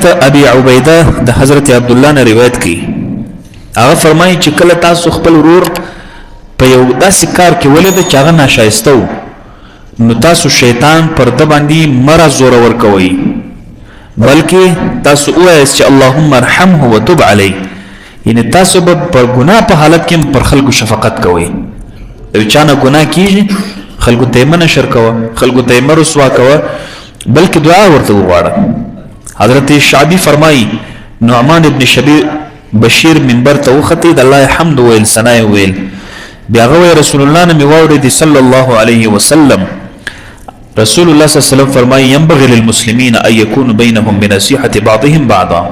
ابي عبیده د حضرت عبد الله نه روایت کی هغه فرمایي چې کله تاسو خپل ورور په یو داسې کار کې ولید چې هغه ناشایسته وو نو تاسو شیطان پر د باندې مرز زور ورکوي بلکې تاسو وایئ چې اللهم ارحمه وتب علی یعنی تاسو به پر ګناه په حالت کې پر خلکو شفقت کوئ یو چانه ګناه کیږي خلکو ته منه شر کوه خلکو ته مرسوا کوه بلکې دعا ورته وغواړه حضرت شعبی فرمائی نعمان ابن بشیر منبر ته وختي د الله حمد ویل ثنا ویل بیا غوی رسول الله نه میواوري صلی الله علیه وسلم رسول الله صلی الله علیه وسلم فرمائی ينبغي للمسلمين ان يكون بينهم بنصيحه بعضهم بعضا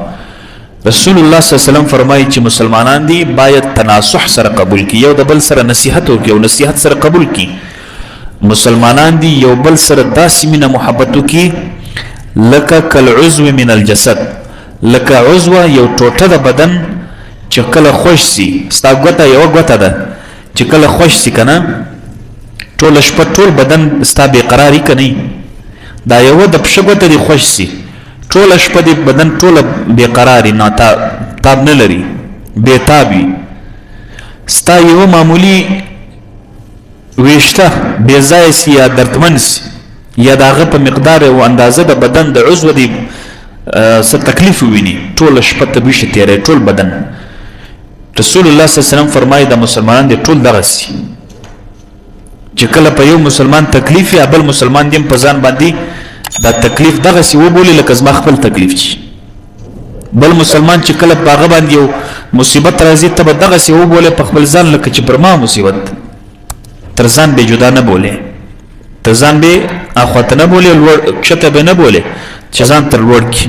رسول الله صلی الله علیه وسلم فرمائی چې مسلمانان دي باید تناصح سره قبول کی یو د بل سره نصیحت وکي او نصیحت سره قبول کی مسلمانان دي یو بل سره داسې مینه محبت وکي لکه کل عضو من الجسد لکه عضو یو ټوټه د بدن چې کله خوش سي ستا ګوته یو ګوته ده چې کله خوش سي کنه ټول شپه ټول بدن ستا بے قراری کني دا یو د پښه ګوته دی خوش سي ټول شپه دی بدن ټول بے قراری نه تاب نه لري بے تابي ستا یو معمولی ویشته بے ځای سي یا دردمن سي یا داغه په مقدار او اندازه د بدن د عضو دی څه تکلیف ویني ټول شپه ته بشه تیرې ټول بدن رسول الله صلی الله علیه وسلم فرمایي د مسلمانان دی ټول دغه سي چې کله په یو مسلمان تکلیف یا بل مسلمان دیم په ځان باندې دا تکلیف دغه سی و بولی لکه زما خپل تکلیف شي بل مسلمان چې کله په هغه باندې یو مصیبت راځي ته دغه سی و بولی په خپل ځان لکه چې پر ما مصیبت تر ځان به جدا نه بولی تر ځان به اخوته نه بولی لوړ کښته به نه بولی چې ځان تر لوړ کی